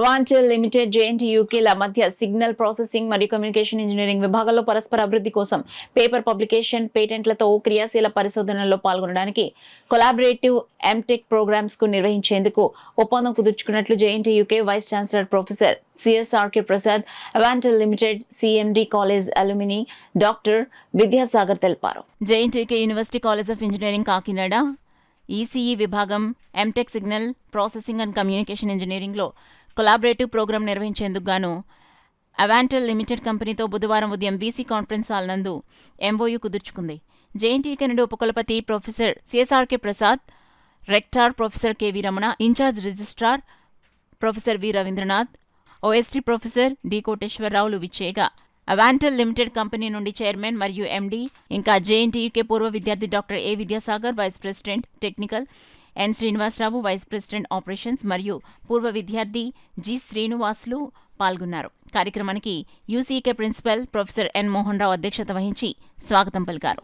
అవాంచల్ limited జేఎన్టీయూకేల మధ్య signal processing మరియు communication engineering విభాగాల్లో పరస్పర అభివృద్ధి కోసం పేపర్ పబ్లికేషన్ పేటెంట్లతో క్రియాశీల పరిశోధనల్లో పాల్గొనడానికి కొలాబరేటివ్ ఎంటెక్ ప్రోగ్రామ్స్ కు నిర్వహించేందుకు ఒప్పందం కుదుర్చుకున్నట్లు JNTUK vice chancellor professor CSRK Prasad Avantel limited CMD college alumni doctor Vidyasagar తెలిపారు. JNTUK university college of engineering Kakinada ECE విభాగం MTech signal processing and communication ఇంజనీరింగ్లో కొలాబరేటివ్ ప్రోగ్రాం నిర్వహించేందుకు గాను అవాంటల్ లిమిటెడ్ కంపెనీతో బుధవారం ఉదయం బీసీ కాన్ఫరెన్స్ హాల్ నందు ఎంఓయూ కుదుర్చుకుంది. జేఎన్టీయూకే నుండి ఉపకులపతి professor CSRK Prasad, rector professor KV Ramana, incharge registrar professor V Ravindranath, OSD professor D కోటేశ్వరరావులు విచ్చేయగా అవాంటల్ లిమిటెడ్ కంపెనీ నుండి చైర్మన్ మరియు ఎండీ, ఇంకా జేఎన్టీయూకే పూర్వ విద్యార్థి doctor A Vidyasagar, vice president technical N Srinivasarao, vice president operations మరియు పూర్వ విద్యార్థి జి శ్రీనివాసులు పాల్గొన్నారు. కార్యక్రమానికి UCK principal professor N Mohan Rao అధ్యక్షత వహించి స్వాగతం పలికారు.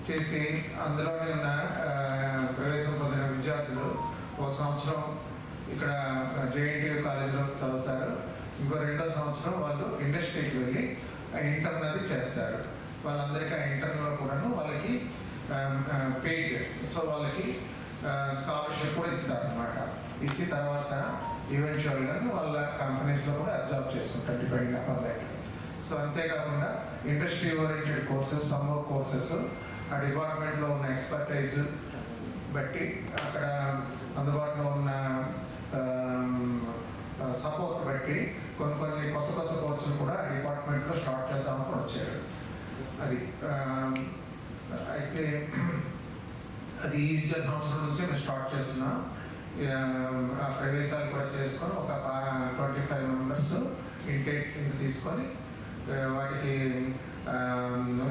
చేసి అందులోనే ఉన్న ప్రవేశం పొందిన విద్యార్థులు ఒక సంవత్సరం ఇక్కడ జేఎన్టీయూ కాలేజీలో చదువుతారు. ఇంకో 2వ సంవత్సరం వాళ్ళు ఇండస్ట్రీకి వెళ్ళి ఇంటర్న్ అది చేస్తారు. వాళ్ళందరికీ ఆ ఇంటర్న్లో కూడాను వాళ్ళకి పెయిడ్, సో వాళ్ళకి స్కాలర్షిప్ కూడా ఇస్తారు అనమాట. ఇచ్చిన తర్వాత ఈవెన్చువల్గా వాళ్ళ కంపెనీస్లో కూడా అబ్జర్వ్ చేసుకుంటారు డిపెండ్ అపాన్ దట్. సో అంతేకాకుండా industry oriented courses, summer courses ఆ డిపార్ట్మెంట్లో ఉన్న ఎక్స్పర్టైజ్ బట్టి అక్కడ అందుబాటులో ఉన్న సపోర్ట్ బట్టి కొన్ని కొత్త కోర్సులు కూడా ఆ డిపార్ట్మెంట్లో స్టార్ట్ చేద్దామని వచ్చారు. అది అయితే అది ఈ విద్యా సంవత్సరం నుంచే మేము స్టార్ట్ చేస్తున్నాం. ఆ ప్రవేశాలు కూడా చేసుకొని ఒక 25 మెంబర్స్ ఇంటేక్ కింద తీసుకొని వాటికి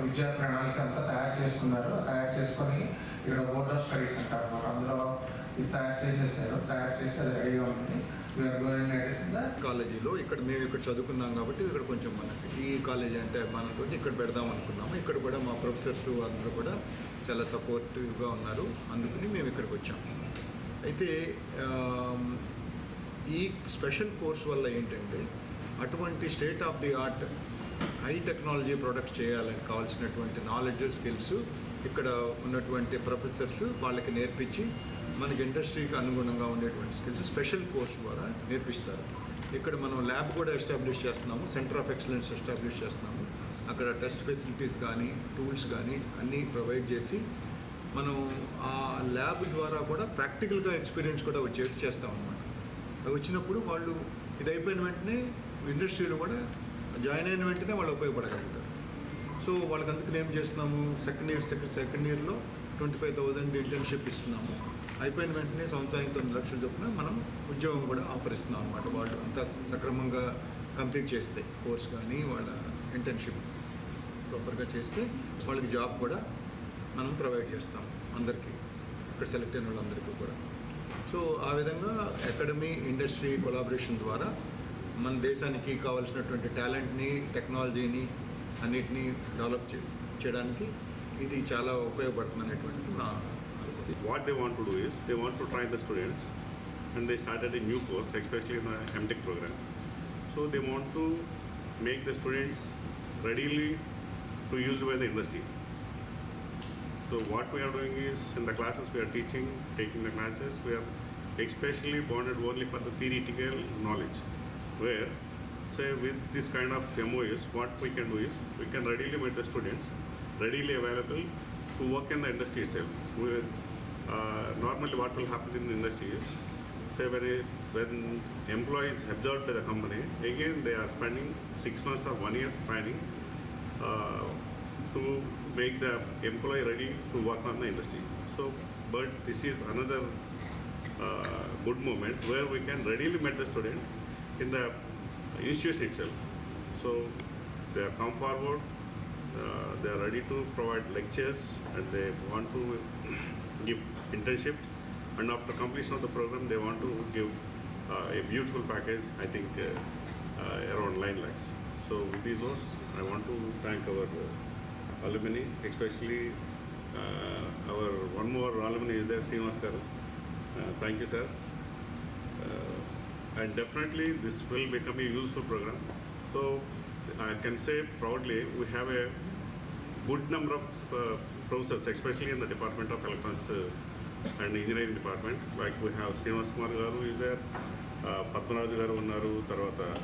విద్యా ప్రణాళిక అంతా తయారు చేసుకున్నారు. తయారు చేసుకొని ఇక్కడ బోర్డ్ ఆఫ్ స్టడీస్ అంటారు మాకు, అందులో ఇది తయారు చేసేసారు. తయారు చేసి అది రెడీగా ఉంది. కాలేజీలో మేము ఇక్కడ చదువుకున్నాం కాబట్టి ఇక్కడ కొంచెం మనకి ఈ కాలేజీ అంటే మనతో ఇక్కడ పెడదాం అనుకున్నాము. ఇక్కడ కూడా మా ప్రొఫెసర్స్ అందరూ కూడా చాలా సపోర్టివ్గా ఉన్నారు. అందుకని మేము ఇక్కడికి వచ్చాము. అయితే ఈ స్పెషల్ కోర్స్ వల్ల ఏంటంటే అటువంటి state of the art high technology products చేయాలని కావాల్సినటువంటి నాలెడ్జ్, స్కిల్స్ ఇక్కడ ఉన్నటువంటి ప్రొఫెసర్స్ వాళ్ళకి నేర్పించి మనకి ఇండస్ట్రీకి అనుగుణంగా ఉండేటువంటి స్కిల్స్ స్పెషల్ కోర్స్ ద్వారా నేర్పిస్తారు. ఇక్కడ మనం ల్యాబ్ కూడా ఎస్టాబ్లిష్ చేస్తున్నాము, సెంటర్ ఆఫ్ ఎక్సలెన్స్ ఎస్టాబ్లిష్ చేస్తున్నాము. అక్కడ టెస్ట్ ఫెసిలిటీస్ కానీ టూల్స్ కానీ అన్నీ ప్రొవైడ్ చేసి మనం ఆ ల్యాబ్ ద్వారా కూడా ప్రాక్టికల్గా ఎక్స్పీరియన్స్ కూడా వచ్చేట్టు చేస్తాం అన్నమాట. వచ్చినప్పుడు వాళ్ళు ఇది అయిపోయిన వెంటనే ఇండస్ట్రీలో కూడా జాయిన్ అయిన వెంటనే వాళ్ళు ఉపయోగపడగలుగుతారు. సో వాళ్ళకి అందుకని ఏం చేస్తున్నాము, సెకండ్ ఇయర్లో 25,000 ఇంటర్న్షిప్ ఇస్తున్నాము. అయిపోయిన వెంటనే సంవత్సరానికి 9 లక్షలు చొప్పున మనం ఉద్యోగం కూడా ఆఫర్ ఇస్తున్నాం అనమాట. వాళ్ళు అంతా సక్రమంగా కంప్లీట్ చేస్తే కోర్స్ కానీ వాళ్ళ ఇంటర్న్షిప్ ప్రాపర్గా చేస్తే వాళ్ళకి జాబ్ కూడా మనం ప్రొవైడ్ చేస్తాం అందరికీ, ఇక్కడ సెలెక్ట్ అయిన వాళ్ళందరికీ కూడా. సో ఆ విధంగా అకాడమీ ఇండస్ట్రీ కొలాబరేషన్ ద్వారా మన దేశానికి కావాల్సినటువంటి టాలెంట్ని, టెక్నాలజీని అన్నిటినీ డెవలప్ చేయడానికి ఇది చాలా ఉపయోగపడుతుందనేటువంటి నా. What they want to do is they want to train the students, and they started a new course, especially in the MTech program. So they want to make the students readily to use by the industry. So what we are doing is in the classes we are taking the classes, we are especially bonded only for the theoretical knowledge. Where, say with this kind of MOUs, what we can do is we can readily make the students readily available to work in the industry itself. Normally what will happen in the industry is, say when employees absorbed by the company, again they are spending 6 months or 1 year training to make the employee ready to work on the industry. So, but this is another good moment where we can readily meet the student in the institution itself. So they have come forward, they are ready to provide lectures, and they want to give internship, and after completion of the program they want to give a beautiful package, I think around 9 lakhs. So with these words I want to thank our alumni, especially our one more alumni is there, Srinivas Garu. Thank you, sir. And definitely this will become a useful program. So I can say proudly we have a good number of professors, especially in the Department of Electronics and Engineering Department. Like we have Srinivas Kumar Garu is there, Padmanabh Garu unnaru, tarvata